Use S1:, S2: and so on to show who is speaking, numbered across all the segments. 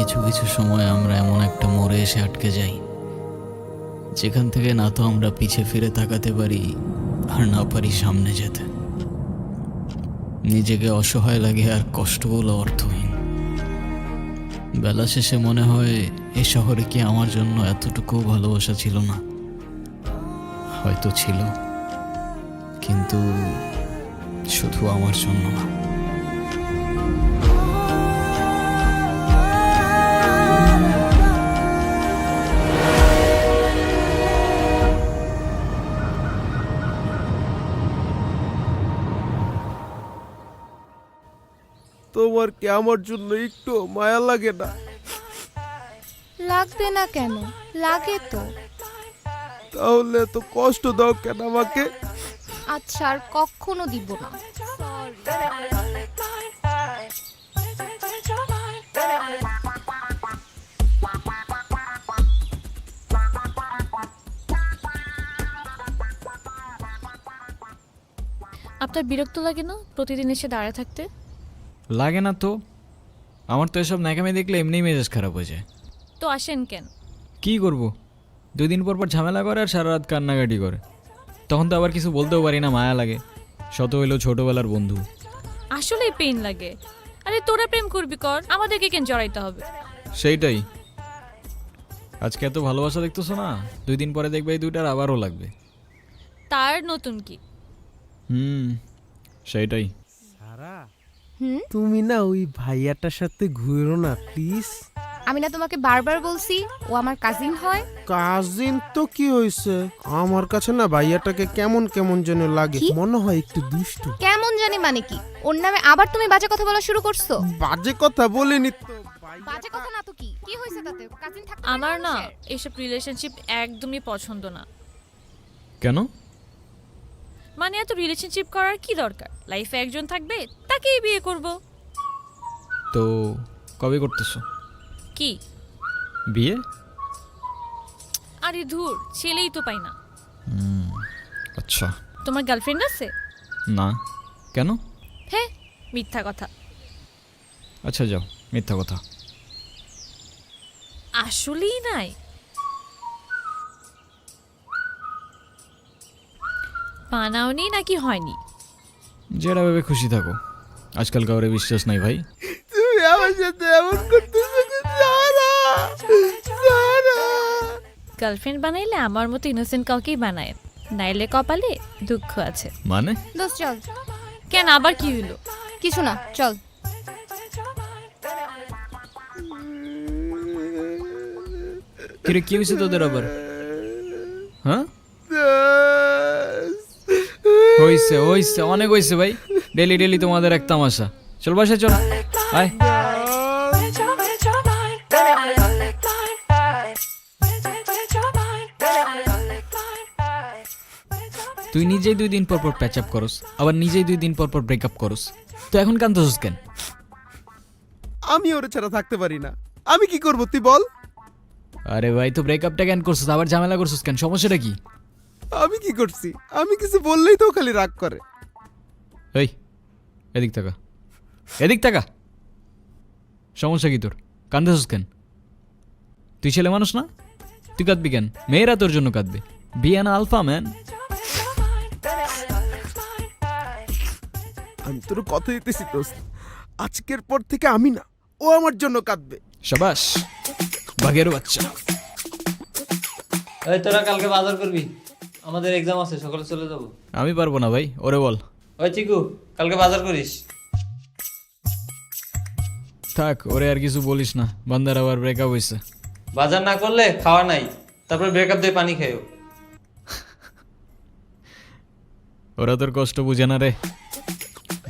S1: কিছু কিছু সময় আমরা এমন একটা মোড়ে এসে আটকে যাই যেখান থেকে না তো আমরা পিছে ফিরে তাকাতে পারি আর না পারি সামনে যেতে। নিজেকে অসহায় লাগে আর কষ্টগুলো অর্থহীন। বেলা শেষে মনে হয় এই শহরে কি আমার জন্য এতটুকু ভালোবাসা ছিল না? হয়তো ছিল, কিন্তু শুধু আমার জন্য না।
S2: তোমার কি আমার জন্য একটু মায়া লাগে না?
S3: লাগবে না কেন, লাগে তো।
S2: তাহলে তো কষ্ট দাও কেন আমাকে?
S3: আচ্ছা, আর কখনো দিব না।
S4: আপনার বিরক্ত লাগে না প্রতিদিন এসে দাঁড়ায় থাকতে?
S1: লাগে না তো, আমার তো এসব ন্যাকামি দেখলে এমনিই মেজাজ খারাপ হয়ে যায়।
S4: তো আসেন কেন?
S1: কী করব, 2 দিন পর পর ঝামেলা করে আর সারা রাত কান্নাকাটি করে। তখন তো আবার কিছু বলতেও পারি না, মায়া লাগে। শত হইলো ছোটবেলার বন্ধু।
S4: আসলেই পেইন লাগে। আরে তোরা প্রেম করবি কর, আমাদেরকে কেন জড়াইতে হবে?
S1: সেইটাই, আজকে এত ভালোবাসা দেখতেছো না, 2 দিন পরে দেখবে এই দুইটার আবারও লাগবে।
S4: তার নতুন কি?
S1: সেইটাই।
S2: সারা,
S3: হুম,
S2: তুমি না ওই ভাইয়াটার সাথে ঘুরো না প্লিজ।
S3: আমি না তোমাকে বারবার বলছি ও আমার কাজিন হয়।
S2: কাজিন তো কি হয়েছে? আমার কাছে না ভাইয়াটাকে কেমন কেমন যেন লাগে,
S3: কি?
S2: মনে হয় একটু দুষ্টু।
S3: কেমন জানি মানে কি? ওর নামে আবার তুমি বাজে কথা বলা শুরু করছো?
S2: বাজে কথা বলিনি তো।
S3: বাজে কথা না তো কি? কি হয়েছে তাতে? কাজিন থাকতে
S4: আমার না এইসব রিলেশনশিপ একদমই পছন্দ না।
S1: কেন?
S4: মানে এত রিলেশনশিপ করার কি দরকার? লাইফে একজন থাকবে, তাকেই বিয়ে করব।
S1: তো কবে করতেছো
S4: কি?
S1: বিয়ে?
S4: আরে ধুর, ছেলেই তো পাই না।
S1: আচ্ছা।
S4: তোমার গার্লফ্রেন্ড আছে?
S1: না। কেন?
S4: হ্যাঁ, মিথ্যা কথা।
S1: আচ্ছা যাও, মিথ্যা কথা।
S4: আসলেই নাই? বানাওনি নাকি হয়নি?
S1: যেটা ভেবে খুশি থাকো, আজকাল কাউরে বিশ্বাস নাই ভাই।
S2: তুমি আমার সাথে এমন করতেছো সারা, সারা।
S4: গার্লফ্রেন্ড বানাইলে আমার মতো ইনোসেন্ট কাউকেই বানায়, নাইলে কপালে দুঃখ আছে।
S1: মানে?
S3: দোস্ত চল।
S4: কেন, আবার কি হইলো?
S3: কিছু না, চল।
S1: কিরে, কি হয়েছে তোদের আবার? হ্যাঁ, হইছে হইছে, অনেক হইছে ভাই। ডেলি ডেলি তোমাদের এক তামাশা। চল বাসায় চল, আয়। তুই নিজেই 2 দিন পর পর প্যাচ আপ করস, আবার নিজেই 2 দিন পর পর ব্রেকআপ করস, তো এখন কান্দছিস কেন?
S2: আমি ওরে ছাড়া থাকতে পারি না, আমি কি করব তুই বল?
S1: আরে ভাই, তো ব্রেকআপটা কেন করছিস, আবার ঝামেলা করছিস কেন, সমস্যাটা কি?
S2: আমি কি করছি? আমি কিছু বললেই তো ও খালি রাগ করে।
S1: এই, এদিক তাকা, এদিক তাকা। সমস্যা কি তোর, কান্দছিস কেন? তুই ছেলে মানুষ না, তুই কাঁদবি কেন? মেয়েরা তোর জন্য কাঁদবে। বিয়ানা আলফা ম্যান।
S2: আমি তোর কথা দিতেছি দোস্ত, আজকের পর থেকে আমি না, ও আমার জন্য কাঁদবে।
S1: শাবাশ, বাঘের বাচ্চা।
S5: এই তোরা কালকে বাজার করবি, আমাদের এক্সাম আছে, সকালে চলে যাব।
S1: আমি পারবো না ভাই, ওরে বল।
S5: ওই চিকু, কালকে বাজার করিস।
S1: থাক, ওরে আর কিছু বলিস না, বান্দার আবার ব্রেকআপ হয়েছে।
S5: বাজার না করলে খাওয়া নাই, তারপরে ব্রেকআপ দিয়ে পানি খাইও।
S1: ওরা তোর কষ্ট বুঝে না রে।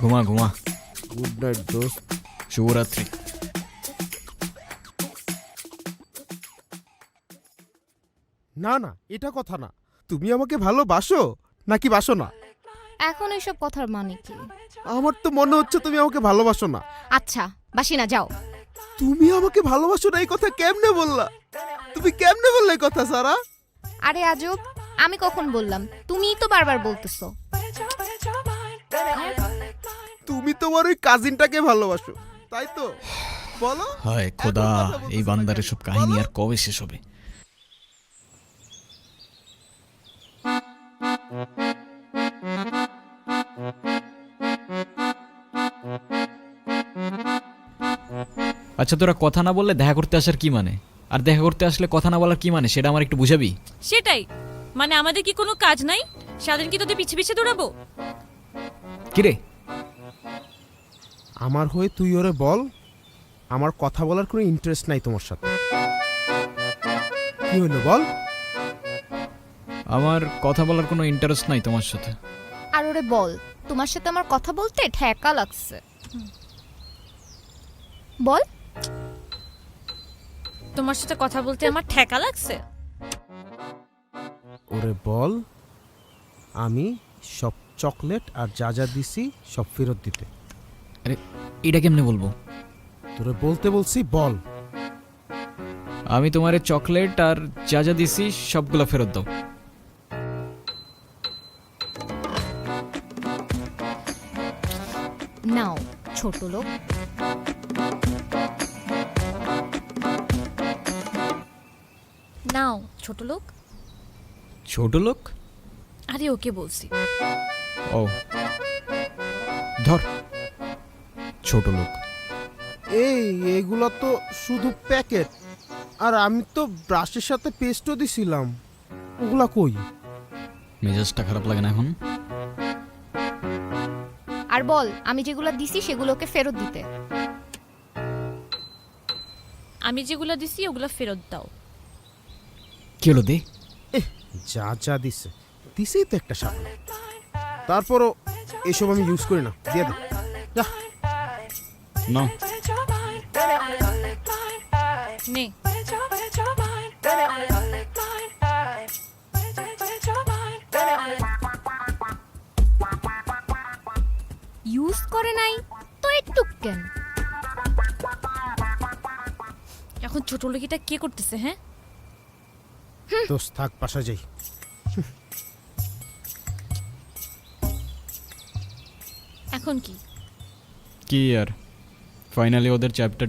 S1: ঘুমা ঘুমা।
S2: গুড নাইট দোস্ত।
S1: শুভরাত্রি।
S2: না না, এটা কথা না। তুমি আমাকে ভালোবাসো নাকি বাসো না?
S3: এখন এইসব কথার মানে কি?
S2: আমার তো মনে হচ্ছে তুমি আমাকে ভালোবাসো না।
S3: আচ্ছা, বাসি না, যাও।
S2: তুমি আমাকে ভালোবাসো না এই কথা কেমনে বললা? তুমি কেমনে বললে এই কথা সারা?
S3: আরে আজব, আমি কখন বললাম? তুমিই তো বারবার বলতেছো।
S2: তুমি তোমার ওই কাজিনটাকে ভালোবাসো, তাই তো? বলো
S1: হায় খোদা,
S2: এখন কথা বলতেছো
S1: এই
S2: না
S1: বান্দার
S2: কেন?
S1: সব কাহিনী
S2: বলো।
S1: আর কবে শেষ হবে? আচ্ছা, তোরা কথা না বললে দেখা করতে আসার কি মানে? আর দেখা করতে আসলে কথা না বলার কি মানে, সেটা আমার একটু বুঝাবি?
S4: সেটাই, মানে আমাদের কি কোনো কাজ নাই? সারাদিন কি তোদের পিছে পিছে দৌড়াবো?
S1: কিরে,
S2: আমার হয়ে তুই ওরে বল, আমার কথা বলার কোনো ইন্টারেস্ট নাই তোমার সাথে। কি হলো বল?
S1: আমার কথা বলার কোনো ইন্টারেস্ট নাই তোমার সাথে।
S3: আর ওরে বল, তোমার সাথে আমার কথা বলতে ঠেকা লাগছে। বল।
S4: তোমার সাথে কথা বলতে আমার ঠেকা লাগছে?
S2: ওরে বল, আমি সব চকলেট আর যা যা দিছি সব ফেরত দিতে।
S1: আরে এটা কেমনে বলবো?
S2: তোরে বলতে বলছি, বল।
S1: আমি তোমারে চকলেট আর যা যা দিছি সবগুলো ফেরত দাও।
S3: নাও ছোট লোক।
S4: নাও ছোট লোক।
S1: ছোট লোক?
S4: আরে ওকে বলছি।
S1: ও, ধর ছোট লোক।
S2: এগুলো তো শুধু প্যাকেট, আর আমি তো ব্রাশের সাথে পেস্টও দিছিলাম। ওগুলা কই?
S1: মেজাজটা খারাপ লাগে না এখন?
S3: আর বল, আমি যেগুলো দিছি সেগুলোকে ফেরত দিতে।
S4: আমি যেগুলো দিছি ওগুলো ফেরত দাও।
S1: কি হলো দে?
S2: যা যা দিছে দিছি তো একটা সাথে, তারপরও এসব আমি ইউজ করি না, দিয়ে দে যা।
S1: না,
S4: নে।
S3: ইউজ করে নাই তো একটু কেন?
S4: এখন ছোট লোকিটা কে করতেছে? হ্যাঁ,
S2: দোস্ত থাক, পাশা যাই।
S4: এখন কি?
S1: কি আর, ফাইনালি ওদের চ্যাপ্টার